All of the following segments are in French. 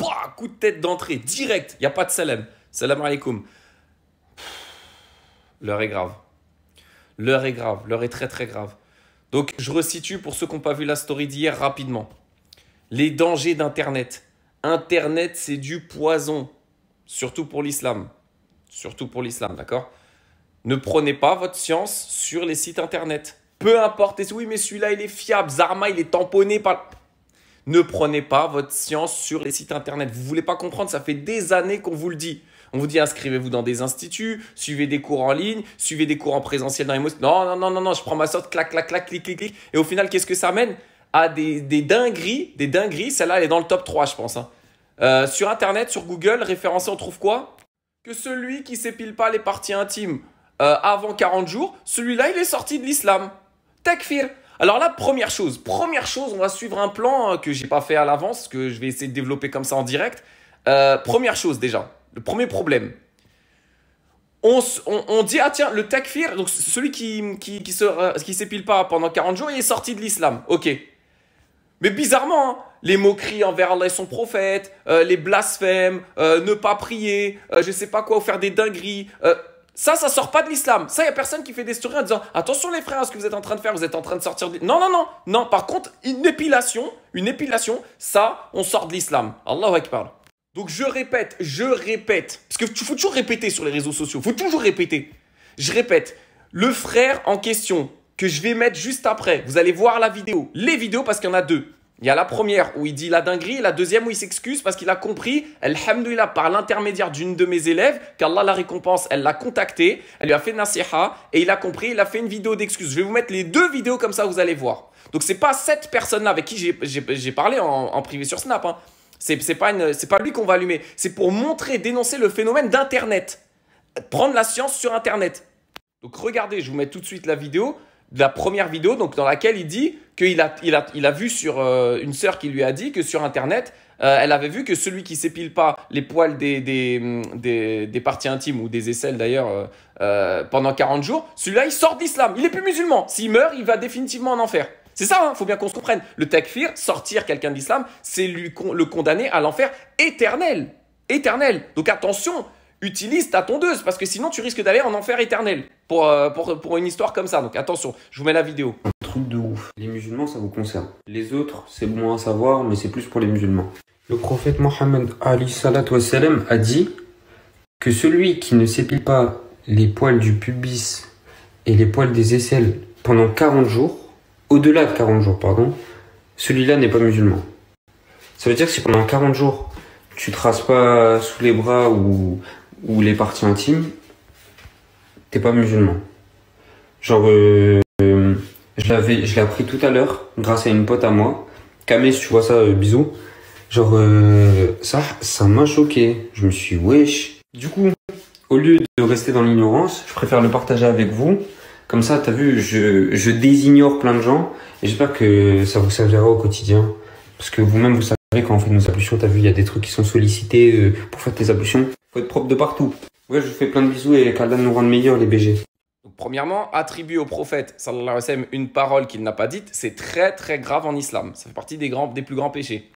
bah, coup de tête d'entrée, direct, il n'y a pas de salam. Salam alaikum. L'heure est grave. L'heure est grave, l'heure est très très grave. Donc je resitue pour ceux qui n'ont pas vu la story d'hier rapidement. Les dangers d'Internet. Internet, c'est du poison. Surtout pour l'islam. Surtout pour l'islam, d'accord? Ne prenez pas votre science sur les sites Internet. Peu importe. Oui, mais celui-là, il est fiable. Zarma, il est tamponné par... Ne prenez pas votre science sur les sites Internet. Vous ne voulez pas comprendre, ça fait des années qu'on vous le dit. On vous dit inscrivez-vous dans des instituts, suivez des cours en ligne, suivez des cours en présentiel dans les mosquées. Non, non, non, non, non, je prends ma sorte, clac, clac, clac, clic, clic, clic. Et au final, qu'est-ce que ça mène? À des dingueries, des dingueries. Celle-là, elle est dans le top 3, je pense. Hein. Sur Internet, sur Google, référencé, on trouve quoi? Que celui qui s'épile pas les parties intimes avant 40 jours, celui-là, il est sorti de l'islam. Takfir. Alors là, première chose, on va suivre un plan que j'ai pas fait à l'avance, que je vais essayer de développer comme ça en direct. Première chose déjà, le premier problème. On dit, ah tiens, le takfir, donc celui qui s'épile pas pendant 40 jours, il est sorti de l'islam. Ok. Mais bizarrement, hein, les moqueries envers Allah et son prophète, les blasphèmes, ne pas prier, je sais pas quoi, ou faire des dingueries... ça sort pas de l'islam. Ça, il n'y a personne qui fait des stories en disant « Attention les frères à ce que vous êtes en train de faire, vous êtes en train de sortir de... » Non, non, non, non. Par contre, une épilation, ça, on sort de l'islam. Allahu Akbar. Donc je répète, parce que tu faut toujours répéter sur les réseaux sociaux, faut toujours répéter. Je répète, le frère en question, que je vais mettre juste après, vous allez voir la vidéo. Les vidéos, parce qu'il y en a deux. Il y a la première où il dit la dinguerie et la deuxième où il s'excuse parce qu'il a compris, alhamdoulilah, par l'intermédiaire d'une de mes élèves, qu'Allah la récompense, elle l'a contacté, elle lui a fait nasiha et il a compris, il a fait une vidéo d'excuse. Je vais vous mettre les deux vidéos comme ça, vous allez voir. Donc c'est pas cette personne-là avec qui j'ai parlé en privé sur Snap. Hein. C'est pas lui qu'on va allumer. C'est pour montrer, dénoncer le phénomène d'Internet. Prendre la science sur Internet. Donc regardez, je vous mets tout de suite la vidéo. De la première vidéo donc dans laquelle il dit qu'il a vu sur une sœur qui lui a dit que sur Internet, elle avait vu que celui qui s'épile pas les poils des parties intimes ou des aisselles d'ailleurs pendant 40 jours, celui-là il sort d'islam, il est plus musulman. S'il meurt, il va définitivement en enfer. C'est ça, hein, faut bien qu'on se comprenne. Le takfir, sortir quelqu'un de l'islam, c'est le condamner à l'enfer éternel. Éternel. Donc attention, utilise ta tondeuse parce que sinon tu risques d'aller en enfer éternel pour une histoire comme ça. Donc attention, je vous mets la vidéo. Un truc de ouf. Les musulmans, ça vous concerne. Les autres, c'est moins à savoir, mais c'est plus pour les musulmans. Le prophète Mohammed a dit que celui qui ne s'épile pas les poils du pubis et les poils des aisselles pendant 40 jours, au-delà de 40 jours, pardon, celui-là n'est pas musulman. Ça veut dire que si pendant 40 jours, tu te rases pas sous les bras ou les parties intimes, t'es pas musulman. Genre, je l'ai appris tout à l'heure, grâce à une pote à moi. Kamé, si tu vois ça, bisous. Genre, ça m'a choqué. Je me suis dit, wesh. Du coup, au lieu de rester dans l'ignorance, je préfère le partager avec vous. Comme ça, t'as vu, je désignore plein de gens. Et j'espère que ça vous servira au quotidien. Parce que vous-même, vous savez, quand on fait nos ablutions, t'as vu, il y a des trucs qui sont sollicités pour faire tes ablutions. Faut être propre de partout. Ouais, je vous fais plein de bisous et qu'Allah nous rende meilleurs, les BG. Donc, premièrement, attribuer au prophète sallallahu alayhi wa sallam une parole qu'il n'a pas dite, c'est très très grave en islam. Ça fait partie des plus grands péchés.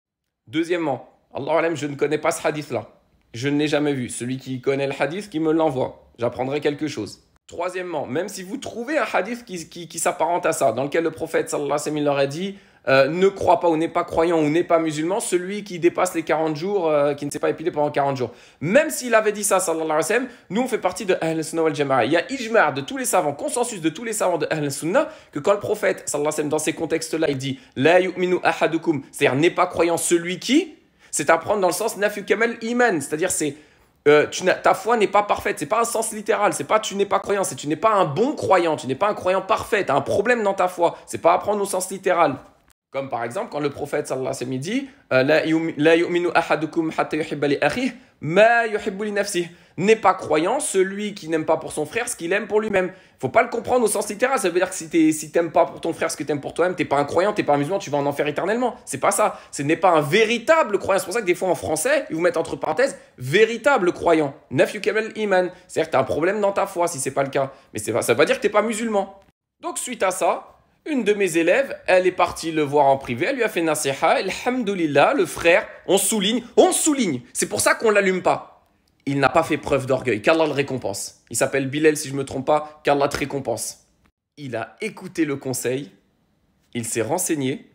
Deuxièmement, Allahu alam, je ne connais pas ce hadith-là. Je ne l'ai jamais vu. Celui qui connaît le hadith, qui me l'envoie. J'apprendrai quelque chose. Troisièmement, même si vous trouvez un hadith qui s'apparente à ça, dans lequel le prophète sallallahu alayhi wa sallam leur a dit ne croit pas ou n'est pas croyant ou n'est pas musulman, celui qui dépasse les 40 jours, qui ne s'est pas épilé pendant 40 jours. Même s'il avait dit ça, sallallahu alayhi wa sallam, nous on fait partie de Ahl Sunnah wal Jama'a. Il y a ijma' de tous les savants, consensus de tous les savants de Ahl Sunnah, que quand le prophète, sallallahu alayhi wa sallam, dans ces contextes-là, il dit la yu'minu ahadukum, c'est-à-dire n'est pas croyant celui qui, c'est à prendre dans le sens nafu kamal iman, c'est-à-dire c'est ta foi n'est pas parfaite, c'est pas un sens littéral, c'est pas tu n'es pas croyant, c'est tu n'es pas un bon croyant, tu n'es pas un croyant parfait, tu as un problème dans ta foi, c'est pas à prendre au sens littéral. Comme par exemple quand le prophète sallallahu alayhi wa sallam dit la yu'minu ahadukum hatta yuhibba li akhihi ma yuhibbu li nafsihi, n'est pas croyant celui qui n'aime pas pour son frère ce qu'il aime pour lui-même. Faut pas le comprendre au sens littéral, ça veut dire que si t'aimes pas pour ton frère ce que t'aimes pour toi-même, t'es pas un croyant, t'es pas un musulman, tu vas en enfer éternellement. C'est pas ça, ce n'est pas un véritable croyant. C'est pour ça que des fois en français, ils vous mettent entre parenthèses véritable croyant, nafyu kamal iman, c'est-à-dire que t'as un problème dans ta foi si c'est pas le cas, mais ça veut pas dire que t'es pas musulman. Donc suite à ça, Une de mes élèves, elle est partie le voir en privé, elle lui a fait nasiha, alhamdoulilah, le frère, on souligne. C'est pour ça qu'on l'allume pas. Il n'a pas fait preuve d'orgueil, qu'Allah le récompense. Il s'appelle Bilal, si je ne me trompe pas, qu'Allah te récompense. Il a écouté le conseil, il s'est renseigné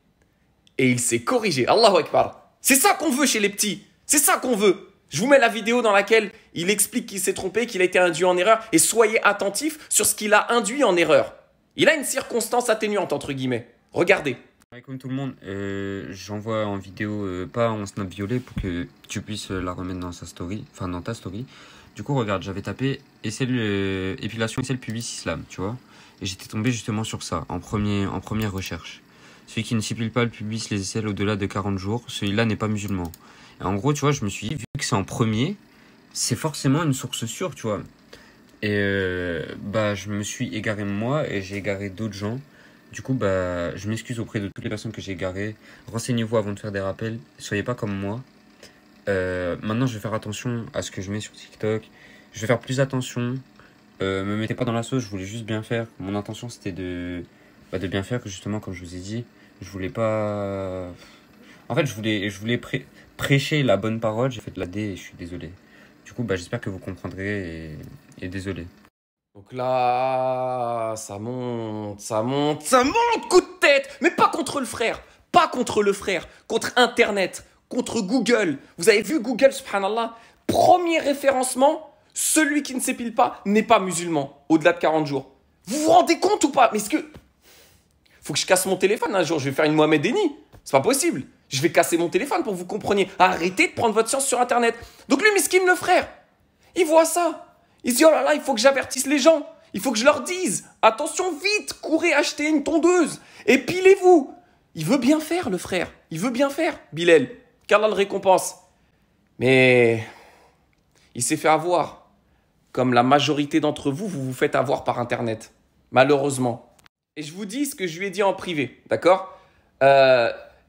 et il s'est corrigé. Allahu Akbar. C'est ça qu'on veut chez les petits. C'est ça qu'on veut. Je vous mets la vidéo dans laquelle il explique qu'il s'est trompé, qu'il a été induit en erreur et soyez attentifs sur ce qu'il a induit en erreur. Il a une circonstance atténuante, entre guillemets. Regardez. Comme tout le monde, j'envoie en vidéo, pas en snap violet pour que tu puisses la remettre dans sa story, enfin dans ta story. Du coup, regarde, j'avais tapé épilation aisselle pubis islam, tu vois. Et j'étais tombé justement sur ça, en première recherche. Celui qui ne s'épile pas le pubis, les aisselles au-delà de 40 jours, celui-là n'est pas musulman. Et en gros, tu vois, je me suis dit, vu que c'est en premier, c'est forcément une source sûre, tu vois. Et je me suis égaré moi et j'ai égaré d'autres gens. Du coup, je m'excuse auprès de toutes les personnes que j'ai égarées. Renseignez-vous avant de faire des rappels. Soyez pas comme moi. Maintenant, je vais faire attention à ce que je mets sur TikTok. Je vais faire plus attention. Me mettez pas dans la sauce, je voulais juste bien faire. Mon intention, c'était de bien faire, que justement, comme je vous ai dit, je voulais pas... En fait, je voulais prêcher la bonne parole. J'ai fait de la D et je suis désolé. Du coup, j'espère que vous comprendrez et désolé. Donc là, ça monte, coup de tête. Mais pas contre le frère, contre Internet, contre Google. Vous avez vu Google, subhanallah, premier référencement, celui qui ne s'épile pas n'est pas musulman, au-delà de 40 jours. Vous vous rendez compte ou pas? Mais est-ce que... Faut que je casse mon téléphone un jour, je vais faire une Mohamed Eni. C'est pas possible. Je vais casser mon téléphone pour que vous compreniez. Arrêtez de prendre votre science sur Internet. Donc lui, miskin, le frère, il voit ça. Il se dit, oh là là, il faut que j'avertisse les gens. Il faut que je leur dise, attention, vite, courez acheter une tondeuse. Épilez-vous. Il veut bien faire, le frère. Il veut bien faire, Bilal. Qu'Allah le récompense. Mais il s'est fait avoir. Comme la majorité d'entre vous, vous vous faites avoir par Internet. Malheureusement. Et je vous dis ce que je lui ai dit en privé, d'accord?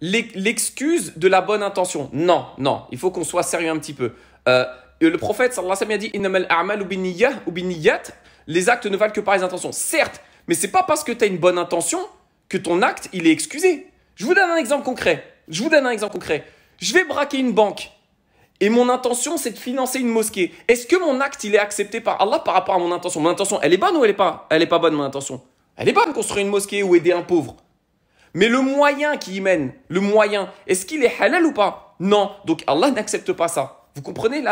L'excuse de la bonne intention. Non, il faut qu'on soit sérieux un petit peu. Le prophète, sallallahu alayhi wa sallam, a dit « Innamal a'malu binniyat » les actes ne valent que par les intentions. Certes, mais c'est pas parce que tu as une bonne intention que ton acte, il est excusé. Je vous donne un exemple concret. Je vais braquer une banque et mon intention, c'est de financer une mosquée. Est-ce que mon acte, il est accepté par Allah par rapport à mon intention? Mon intention, elle est bonne ou elle est pas bonne, mon intention? Elle est bonne, construire une mosquée ou aider un pauvre. Mais le moyen qui y mène, est-ce qu'il est halal ou pas? Non. Donc Allah n'accepte pas ça. Vous comprenez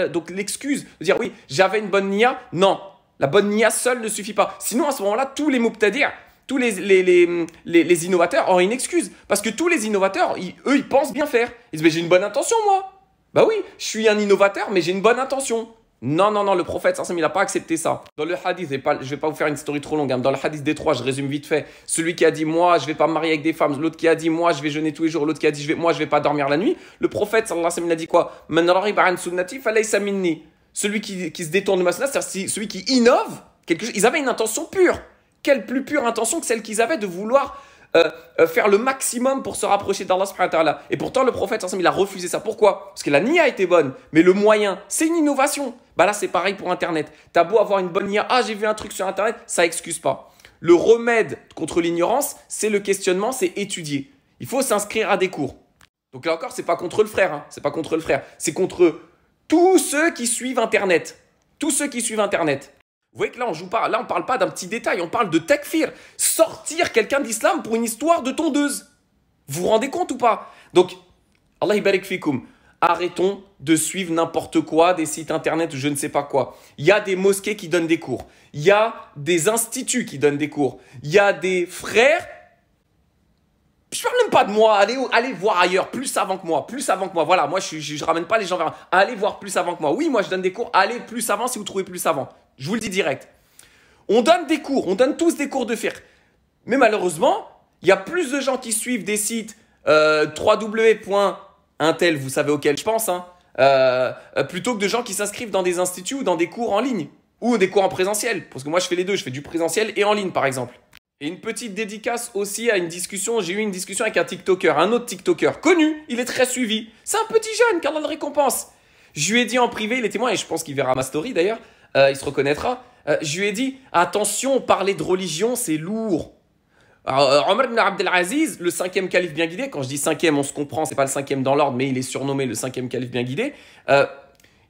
donc l'excuse de dire oui, j'avais une bonne niya? Non. La bonne niya seule ne suffit pas. Sinon, à ce moment-là, tous les mubtadi'as, tous les innovateurs auraient une excuse. Parce que tous les innovateurs, eux, ils pensent bien faire. Ils disent, mais j'ai une bonne intention, moi. Bah oui, je suis un innovateur, mais j'ai une bonne intention. Non, le prophète, il n'a pas accepté ça. Dans le hadith, je ne vais pas vous faire une story trop longue, hein. Dans le hadith des trois, je résume vite fait. Celui qui a dit, moi, je ne vais pas me marier avec des femmes. L'autre qui a dit, moi, je vais jeûner tous les jours. L'autre qui a dit, moi, je ne vais pas dormir la nuit. Le prophète, sallallahu alayhi wa sallam, il a dit quoi? Man raghiba an sunnati falaysa minni. Celui qui se détourne de ma sunna, c'est-à-dire celui qui innove quelque chose. Ils avaient une intention pure. Quelle plus pure intention que celle qu'ils avaient de vouloir faire le maximum pour se rapprocher d'Allah subhanahu wa ta'ala. Et pourtant, le prophète, il a refusé ça. Pourquoi? Parce que la niya était bonne, mais le moyen, c'est une innovation. Là, c'est pareil pour Internet. T'as beau avoir une bonne niya, j'ai vu un truc sur Internet, ça excuse pas. Le remède contre l'ignorance, c'est le questionnement, c'est étudier. Il faut s'inscrire à des cours. Donc là encore, c'est pas contre le frère, hein. C'est pas contre le frère. C'est contre tous ceux qui suivent Internet. Vous voyez que là, on parle pas d'un petit détail, on parle de takfir. Sortir quelqu'un d'islam pour une histoire de tondeuse. Vous vous rendez compte ou pas? Donc, Allah ibarik fikoum. Arrêtons de suivre n'importe quoi, des sites internet ou je ne sais pas quoi. Il y a des mosquées qui donnent des cours. Il y a des instituts qui donnent des cours. Il y a des frères. Je parle même pas de moi. Allez voir ailleurs, plus avant que moi. Voilà, moi, je ramène pas les gens vers... Allez voir plus avant que moi. Oui, moi, je donne des cours. Allez plus avant si vous trouvez plus avant. Je vous le dis direct. On donne des cours. On donne tous des cours de fiqh. Mais malheureusement, il y a plus de gens qui suivent des sites www.intel, vous savez auquel je pense, hein, plutôt que de gens qui s'inscrivent dans des instituts ou dans des cours en ligne ou des cours en présentiel. Parce que moi, je fais les deux. Je fais du présentiel et en ligne, par exemple. Et une petite dédicace aussi à une discussion. J'ai eu une discussion avec un TikToker, un autre TikToker connu. Il est très suivi. C'est un petit jeune, qu'Allah le récompense. Je lui ai dit en privé, il est témoin, et je pense qu'il verra ma story d'ailleurs. Il se reconnaîtra. Je lui ai dit, attention, parler de religion, c'est lourd. Alors, Omar ibn Abdelaziz, le cinquième calife bien guidé, quand je dis cinquième, on se comprend, c'est pas le cinquième dans l'ordre, mais il est surnommé le cinquième calife bien guidé,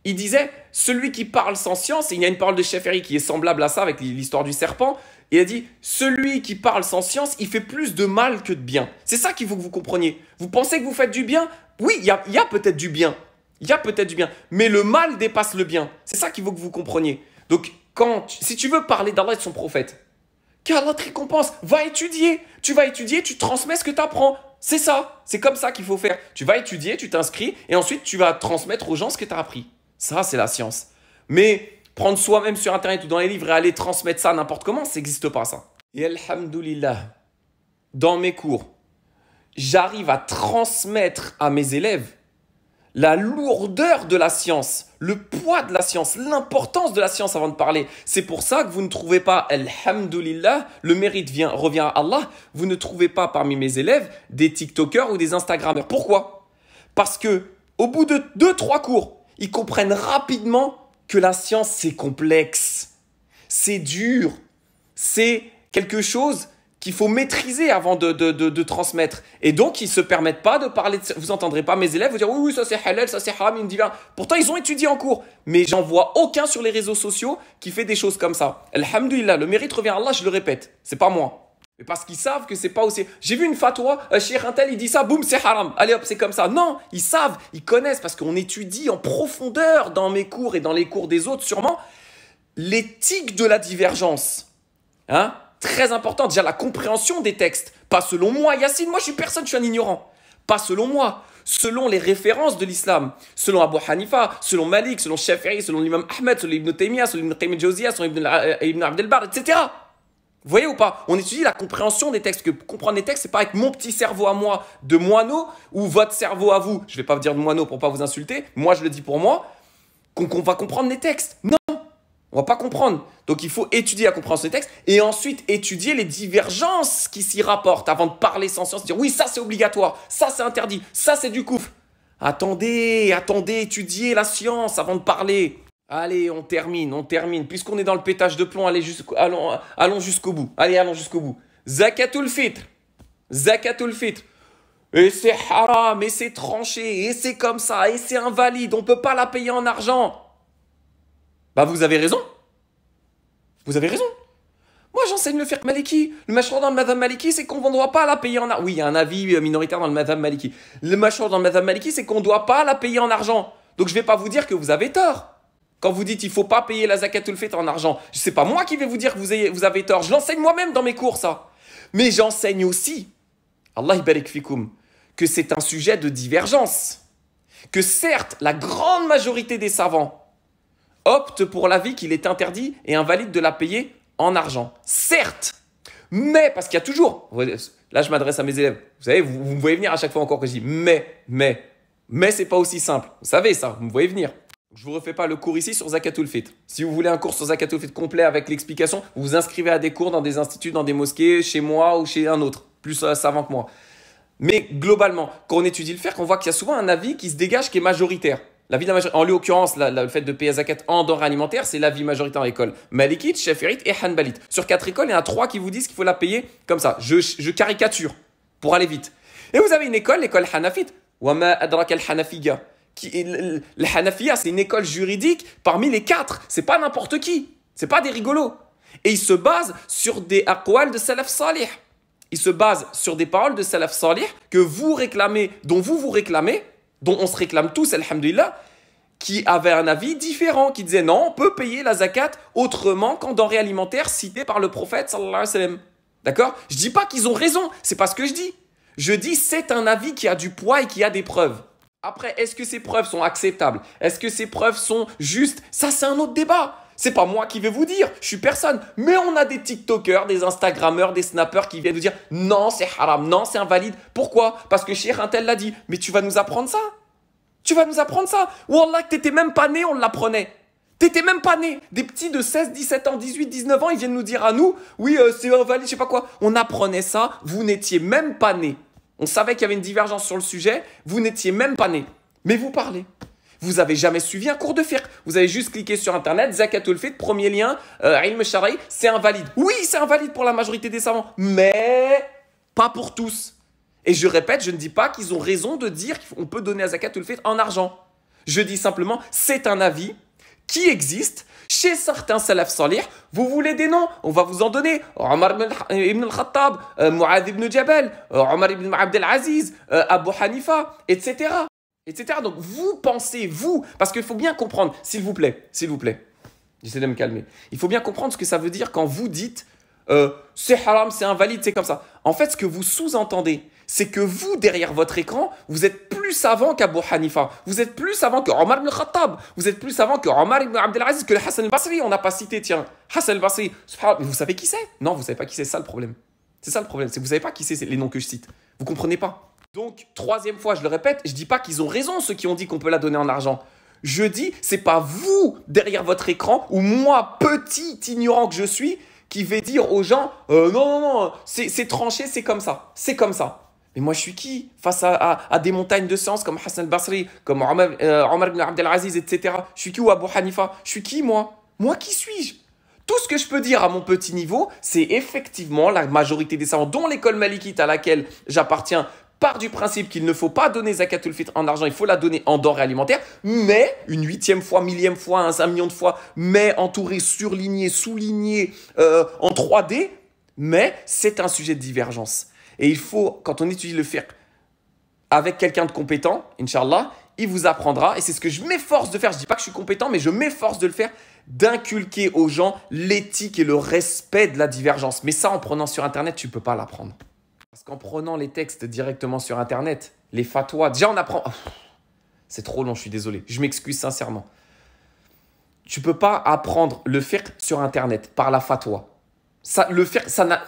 il disait, celui qui parle sans science, et il y a une parole de Shafiri qui est semblable à ça avec l'histoire du serpent, il a dit, celui qui parle sans science, il fait plus de mal que de bien. C'est ça qu'il faut que vous compreniez. Vous pensez que vous faites du bien? Oui, il y a peut-être du bien. Il y a peut-être du bien. Mais le mal dépasse le bien. C'est ça qu'il faut que vous compreniez. Donc, si tu veux parler d'Allah et de son prophète, qu'Allah te récompense, va étudier. Tu vas étudier, tu transmets ce que tu apprends. C'est ça. C'est comme ça qu'il faut faire. Tu vas étudier, tu t'inscris, et ensuite tu vas transmettre aux gens ce que tu as appris. Ça, c'est la science. Mais prendre soi-même sur Internet ou dans les livres et aller transmettre ça n'importe comment, ça n'existe pas, ça. Et alhamdoulilah, dans mes cours, j'arrive à transmettre à mes élèves la lourdeur de la science, le poids de la science, l'importance de la science avant de parler. C'est pour ça que vous ne trouvez pas, alhamdoulilah, le mérite revient à Allah, vous ne trouvez pas parmi mes élèves des TikTokers ou des Instagrammeurs. Pourquoi? Parce que au bout de 2-3 cours, ils comprennent rapidement que la science, c'est complexe, c'est dur, c'est quelque chose qu'il faut maîtriser avant de transmettre. Et donc, ils ne se permettent pas de parler de... Vous n'entendrez pas mes élèves vous dire « Oui, ça c'est halal, ça c'est haram, pourtant, ils ont étudié en cours. Mais j'en vois aucun sur les réseaux sociaux qui fait des choses comme ça. Alhamdoulilah, le mérite revient à Allah, je le répète. C'est pas moi. Mais parce qu'ils savent que c'est pas aussi... J'ai vu une fatwa, Cheikh Intel, il dit ça, boum, c'est haram. Allez hop, c'est comme ça. Non, ils savent, ils connaissent, parce qu'on étudie en profondeur dans mes cours et dans les cours des autres, sûrement, l'éthique de la divergence. Hein? Très important, déjà la compréhension des textes. Pas selon moi, Yassine, moi je suis personne, je suis un ignorant. Pas selon moi, selon les références de l'islam. Selon Abu Hanifa, selon Malik, selon Shafi'i, selon l'imam Ahmed, selon Ibn Taymiyyah, selon Ibn Qayyim al-Jawziyya, selon Ibn Abd al-Barr, etc. Vous voyez ou pas? On étudie la compréhension des textes. Que comprendre les textes, c'est pas avec mon petit cerveau à moi de moineau ou votre cerveau à vous. Je vais pas vous dire de moineau pour pas vous insulter. Moi, je le dis pour moi, qu'on va comprendre les textes. Non, on va pas comprendre. Donc, il faut étudier la compréhension des textes et ensuite étudier les divergences qui s'y rapportent avant de parler sans science. Dire oui, ça c'est obligatoire, ça c'est interdit, ça c'est du coufre. Attendez, étudiez la science avant de parler. Allez, on termine. Puisqu'on est dans le pétage de plomb, allons jusqu'au bout. Allons jusqu'au bout. Zakatul fitr. Et c'est haram, et c'est tranché, et c'est comme ça, et c'est invalide. On ne peut pas la payer en argent. Bah, vous avez raison. Moi, j'enseigne le fiqh maliki. Le mashhur dans le madhab maliki, c'est qu'on ne doit pas la payer en argent. Oui, il y a un avis minoritaire dans le madhab maliki. Le mashhur dans le madhab maliki, c'est qu'on ne doit pas la payer en argent. Donc, je ne vais pas vous dire que vous avez tort. Quand vous dites qu'il ne faut pas payer la zakatul fitr en argent, ce n'est pas moi qui vais vous dire que vous avez tort. Je l'enseigne moi-même dans mes cours, ça. Mais j'enseigne aussi, Allah barik fikoum, que c'est un sujet de divergence. Que certes, la grande majorité des savants optent pour l'avis qu'il est interdit et invalide de la payer en argent. Certes, mais, parce qu'il y a toujours, là je m'adresse à mes élèves, vous savez, vous me voyez venir à chaque fois encore que je dis mais c'est pas aussi simple. Vous savez ça, vous me voyez venir. Je ne vous refais pas le cours ici sur Zakatul Fitr. Si vous voulez un cours sur Zakatul Fitr complet avec l'explication, vous vous inscrivez à des cours dans des instituts, dans des mosquées, chez moi ou chez un autre, plus savant que moi. Mais globalement, quand on étudie le fiqh, on voit qu'il y a souvent un avis qui se dégage qui est majoritaire. L'avis de la majorité, en l'occurrence, le fait de payer zakat en denrées alimentaires, c'est l'avis majoritaire dans l'école. Malikite, Shafi'ite et Hanbalite. Sur 4 écoles, il y en a 3 qui vous disent qu'il faut la payer comme ça. Je caricature pour aller vite. Et vous avez une école, l'école Hanafite. Wama adraka al-Hanafiya. Le Hanafiya, c'est une école juridique parmi les 4. C'est pas n'importe qui. C'est pas des rigolos. Et ils se basent sur des aqwal de salaf salih. Ils se basent sur des paroles de salaf salih que vous réclamez, dont vous réclamez, dont on se réclame tous, alhamdulillah, qui avaient un avis différent, qui disaient non, on peut payer la zakat autrement qu'en denrées alimentaires citées par le prophète sallallahu alayhi wa sallam. D'accord? Je dis pas qu'ils ont raison, c'est pas ce que je dis. Je dis c'est un avis qui a du poids et qui a des preuves. Après, est-ce que ces preuves sont acceptables? Est-ce que ces preuves sont justes? Ça, c'est un autre débat. C'est pas moi qui vais vous dire, je suis personne. Mais on a des TikTokers, des Instagrammeurs, des snappers qui viennent nous dire non, c'est haram, non, c'est invalide. Pourquoi? Parce que Cheikh Intel l'a dit. Mais tu vas nous apprendre ça? Wallah, que t'étais même pas né, on l'apprenait. T'étais même pas né. Des petits de 16, 17 ans, 18, 19 ans, ils viennent nous dire à nous, oui, c'est invalide, je sais pas quoi. On apprenait ça, vous n'étiez même pas né. On savait qu'il y avait une divergence sur le sujet, vous n'étiez même pas né. Mais vous parlez. Vous avez jamais suivi un cours de fiqh. Vous avez juste cliqué sur Internet, Zakatul Fitr, premier lien, Ilm Shara'i, c'est invalide. Oui, c'est invalide pour la majorité des savants, mais pas pour tous. Et je répète, je ne dis pas qu'ils ont raison de dire qu'on peut donner à Zakatul Fitr en argent. Je dis simplement, c'est un avis qui existe chez certains salaf salih. Vous voulez des noms? On va vous en donner. Omar ibn al-Khattab, Mu'adh ibn Jabal, Omar ibn Abdel Aziz, Abu Hanifa, etc. etc. Donc vous pensez, vous, parce qu'il faut bien comprendre, s'il vous plaît, j'essaie de me calmer. Il faut bien comprendre ce que ça veut dire quand vous dites c'est haram, c'est invalide, c'est comme ça. En fait, ce que vous sous-entendez, c'est que vous, derrière votre écran, vous êtes plus savant qu'Abu Hanifa, vous êtes plus savant que Omar ibn Khattab, vous êtes plus savant que Omar ibn Abdelaziz, que le Hassan al-Basri. On n'a pas cité, tiens, Hassan al-Basri. Mais vous savez qui c'est? Non, vous ne savez pas qui c'est, ça le problème. C'est ça le problème, c'est que vous ne savez pas qui c'est les noms que je cite. Vous ne comprenez pas. Donc, troisième fois, je le répète, je ne dis pas qu'ils ont raison, ceux qui ont dit qu'on peut la donner en argent. Je dis, c'est pas vous, derrière votre écran, ou moi, petit ignorant que je suis, qui vais dire aux gens non, c'est tranché, c'est comme ça. Mais moi, je suis qui face à des montagnes de science comme Hassan al-Basri, comme Omar ibn Abdelaziz, etc. Je suis qui ou Abu Hanifa? Je suis qui, moi? Moi, qui suis-je? Tout ce que je peux dire à mon petit niveau, c'est effectivement la majorité des savants, dont l'école malikite à laquelle j'appartiens, part du principe qu'il ne faut pas donner Zakatul Fitr en argent, il faut la donner en denrées alimentaires, mais une 8e fois, 1000e fois, un 5 million de fois, mais entouré, surligné, souligné, en 3D, mais c'est un sujet de divergence. Et il faut, quand on étudie le fiqh avec quelqu'un de compétent, Inch'Allah, il vous apprendra, et c'est ce que je m'efforce de faire, je ne dis pas que je suis compétent, mais je m'efforce de le faire, d'inculquer aux gens l'éthique et le respect de la divergence. Mais ça, en prenant sur Internet, tu ne peux pas l'apprendre. Parce qu'en prenant les textes directement sur Internet, les fatwas, déjà on apprend... C'est trop long, je suis désolé. Je m'excuse sincèrement. Tu ne peux pas apprendre le fiqh sur Internet par la fatwa. Ça, le fiqh, ça n'a...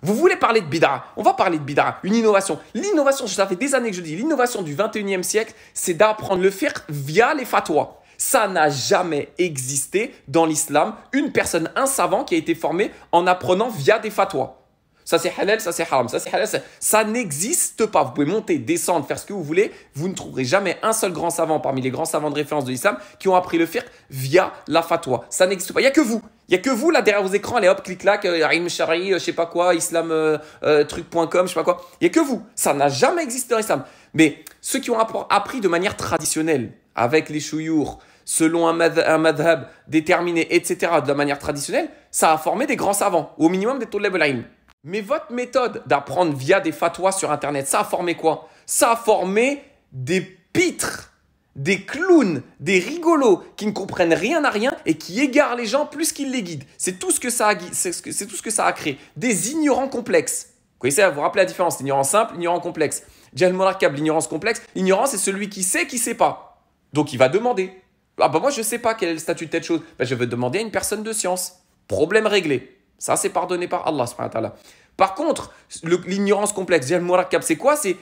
Vous voulez parler de bid'a? On va parler de bid'a, une innovation. L'innovation, ça fait des années que je dis, l'innovation du 21e siècle, c'est d'apprendre le fiqh via les fatwas. Ça n'a jamais existé dans l'islam, une personne, un savant qui a été formé en apprenant via des fatwas. Ça c'est halal, ça c'est haram, ça c'est halal, ça n'existe pas. Vous pouvez monter, descendre, faire ce que vous voulez. Vous ne trouverez jamais un seul grand savant parmi les grands savants de référence de l'islam qui ont appris le fiqh via la fatwa. Ça n'existe pas. Il n'y a que vous. Il n'y a que vous là derrière vos écrans. Allez hop, clic-clac, Ilm Shara'i, je sais pas quoi, islam truc.com, je sais pas quoi. Il n'y a que vous. Ça n'a jamais existé dans l'islam. Mais ceux qui ont appris de manière traditionnelle, avec les chouyours, selon un madhab déterminé, etc., de la manière traditionnelle, ça a formé des grands savants, ou au minimum des tulab al-ilm. Mais votre méthode d'apprendre via des fatwas sur Internet, ça a formé quoi? Ça a formé des pitres, des clowns, des rigolos qui ne comprennent rien à rien et qui égarent les gens plus qu'ils les guident. C'est tout ce que ça a créé. Des ignorants complexes. Vous vous rappelez la différence? L'ignorance simple, l'ignorant complexe. Jahl Murakkab, l'ignorance complexe. L'ignorance, c'est celui qui sait, qui ne sait pas. Donc il va demander. Ah bah moi je ne sais pas quel est le statut de telle chose. Ben, je vais demander à une personne de science. Problème réglé. Ça, c'est pardonné par Allah subhanahu wa ta'ala. Par contre, l'ignorance complexe, Jahl Murakkab, c'est quoi? C'est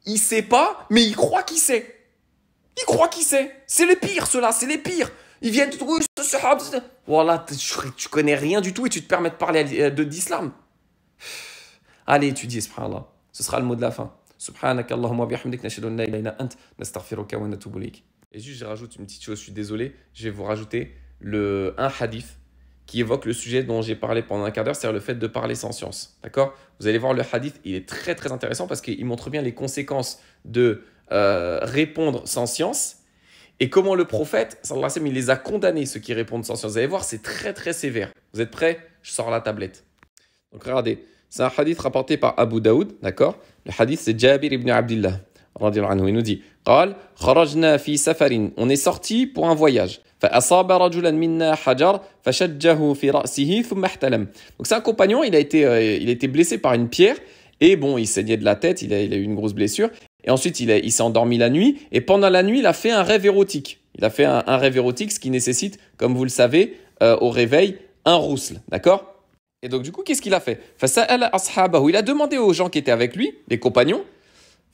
il ne sait pas, mais il croit qu'il sait. Il croit qu'il sait. C'est les pires, ceux-là, c'est les pires. Ils viennent te trouver ce sahab. Voilà, tu connais rien du tout et tu te permets de parler d'islam. Allez, étudiez, subhanallah. Ce sera le mot de la fin. Subhanaka Allahumma bihamdik nashhadu an la ilaha illa ant nastaghfiruka wa natubu ilayk. Et juste, je rajoute une petite chose, je suis désolé. Je vais vous rajouter un hadith qui évoque le sujet dont j'ai parlé pendant un quart d'heure, c'est-à-dire le fait de parler sans science. D'accord? Vous allez voir le hadith, il est très très intéressant parce qu'il montre bien les conséquences de répondre sans science et comment le prophète, sallallahu alayhi wa sallam, il les a condamnés, ceux qui répondent sans science. Vous allez voir, c'est très très sévère. Vous êtes prêts? Je sors la tablette. Donc regardez, c'est un hadith rapporté par Abu Daoud, d'accord? Le hadith, c'est Jabir ibn Abdillah. Il nous dit, on est sorti pour un voyage. Donc c'est un compagnon, il a été blessé par une pierre et bon, il saignait de la tête, il a eu une grosse blessure. Et ensuite, il s'est endormi la nuit et pendant la nuit, il a fait un rêve érotique. Il a fait un rêve érotique, ce qui nécessite, comme vous le savez, au réveil, un rousl, d'accord? Et donc du coup, qu'est-ce qu'il a fait? Il a demandé aux gens qui étaient avec lui, les compagnons,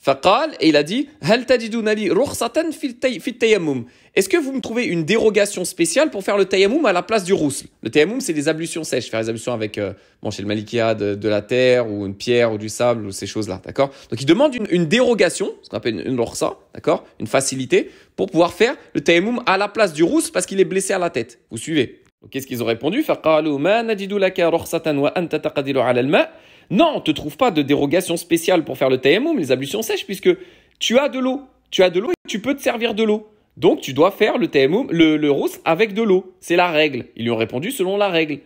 Faqal, et il a dit Hal tajiduna li rukhsatan fi tayammum. Est-ce que vous me trouvez une dérogation spéciale pour faire le tayammum à la place du rousl? Le tayammum, c'est des ablutions sèches, faire les ablutions avec, chez le Malikia, de la terre ou une pierre ou du sable ou ces choses-là, d'accord? Donc il demande une dérogation, ce qu'on appelle une rukhsa, d'accord? Une facilité pour pouvoir faire le tayammum à la place du rousl parce qu'il est blessé à la tête. Vous suivez? Donc qu'est-ce qu'ils ont répondu? Faqalu ma najidu laka rukhsatan wa anta taqdiru ala al-ma'. Non, on ne te trouve pas de dérogation spéciale pour faire le tayammum, les ablutions sèches, puisque tu as de l'eau. Tu as de l'eau et tu peux te servir de l'eau. Donc, tu dois faire le tayammum, le rousse avec de l'eau. C'est la règle. Ils lui ont répondu selon la règle.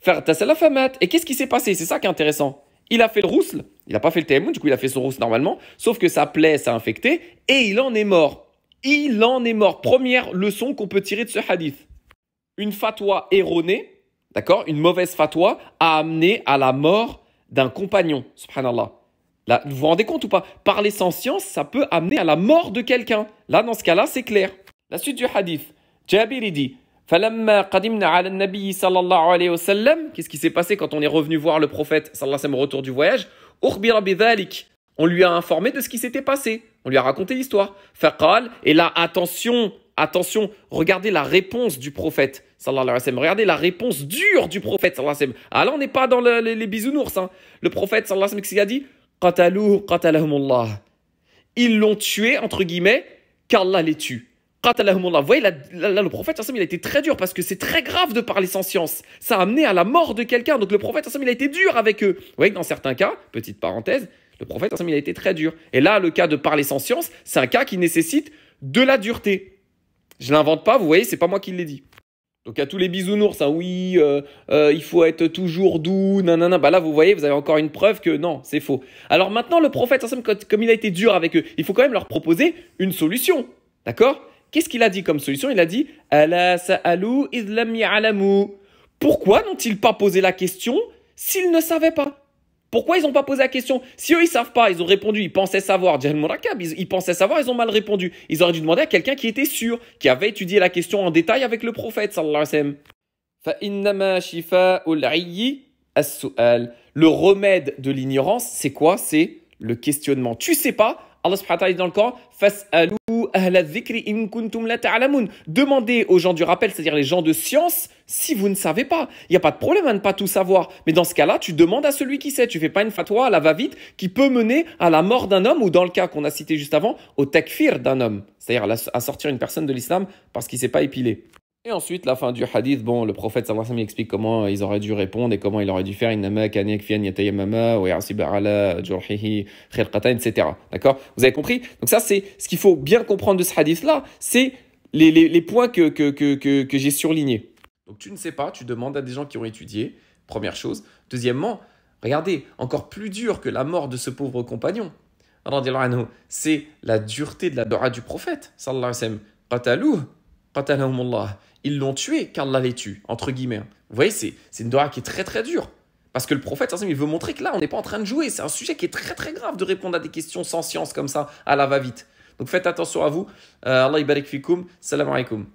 Faire tasalafamat. Et qu'est-ce qui s'est passé? C'est ça qui est intéressant. Il a fait le rousse, il n'a pas fait le tayammum, du coup, il a fait son rousse normalement, sauf que sa plaie s'est infectée et il en est mort. Il en est mort. Première leçon qu'on peut tirer de ce hadith. Une fatwa erronée, d'accord? Une mauvaise fatwa a amené à la mort d'un compagnon, subhanallah. Là, vous vous rendez compte ou pas? Parler sans science, ça peut amener à la mort de quelqu'un. Là, dans ce cas-là, c'est clair. La suite du hadith. Jabir, il dit فَلَمَّا قَدِمْنَا عَلَى النَّبِيِّ صَلَّى اللَّهُ عَلَيْهِ وَسَلَّمَ. Qu'est-ce qui s'est passé quand on est revenu voir le prophète, sallallahu alayhi wa sallam, au retour du voyage? أُخْبِرَ بِذَلِكَ. On lui a informé de ce qui s'était passé. On lui a raconté l'histoire. فَقَالَ. Et là, attention, regardez la réponse du prophète, sallallahu alayhi wa sallam. Regardez la réponse dure du prophète, sallallahu alayhi wa sallam. Ah là, on n'est pas dans les bisounours. Hein. Le prophète, sallallahu alayhi wa sallam, qu'est-ce qu'il a dit? Qataluhu qatalahumullah. Ils l'ont tué, entre guillemets, qu'Allah les tue. Qatalahumullah. Vous voyez, là, le prophète, sallallahu alayhi wa sallam, il a été très dur parce que c'est très grave de parler sans science. Ça a amené à la mort de quelqu'un. Donc le prophète, sallallahu alayhi wa sallam, il a été dur avec eux. Vous voyez que dans certains cas, petite parenthèse, le prophète, sallallahu alayhi wa sallam, il a été très dur. Et là, le cas de parler sans science, c'est un cas qui nécessite de la dureté. Je l'invente pas, vous voyez, c'est pas moi qui l'ai dit. Donc à tous les bisounours, hein, oui, il faut être toujours doux, nanana. Bah là, vous voyez, vous avez encore une preuve que non, c'est faux. Alors maintenant, le prophète, comme il a été dur avec eux, il faut quand même leur proposer une solution. D'accord? Qu'est-ce qu'il a dit comme solution? Il a dit Ala sa'alu idh lam ya'lamu. Pourquoi n'ont-ils pas posé la question s'ils ne savaient pas? Pourquoi ils n'ont pas posé la question? Si eux, ils ne savent pas, ils ont répondu, ils pensaient savoir. Ils pensaient savoir, ils ont mal répondu. Ils auraient dû demander à quelqu'un qui était sûr, qui avait étudié la question en détail avec le prophète, sallallahu alayhi wa sallam. Le remède de l'ignorance, c'est quoi? C'est le questionnement. Tu sais pas, Allah subhanahu wa ta'ala dit dans le Coran, Fas'alu ahla dhikri in kuntum la ta'lamun. Demandez aux gens du rappel, c'est-à-dire les gens de science, si vous ne savez pas. Il n'y a pas de problème à ne pas tout savoir. Mais dans ce cas-là, tu demandes à celui qui sait. Tu ne fais pas une fatwa à la va-vite qui peut mener à la mort d'un homme ou dans le cas qu'on a cité juste avant, au takfir d'un homme. C'est-à-dire à sortir une personne de l'islam parce qu'il ne s'est pas épilé. Et ensuite, la fin du hadith, bon, le prophète sallallahu alayhi wa sallam explique comment ils auraient dû répondre et comment il aurait dû faire, etc. D'accord? Vous avez compris? Donc ça, c'est ce qu'il faut bien comprendre de ce hadith-là, c'est les points que j'ai surlignés. Donc tu ne sais pas, tu demandes à des gens qui ont étudié, première chose. Deuxièmement, regardez, encore plus dur que la mort de ce pauvre compagnon, c'est la dureté de la dua du prophète, sallallahu alayhi wa sallam. Qatalahumullah. Ils l'ont tué qu'Allah les tue, entre guillemets. Vous voyez, c'est une dua qui est très très dure. Parce que le prophète, il veut montrer que là, on n'est pas en train de jouer. C'est un sujet qui est très très grave de répondre à des questions sans science comme ça, à la va-vite. Donc faites attention à vous. Allah ibarik fikoum. Salam alaikum.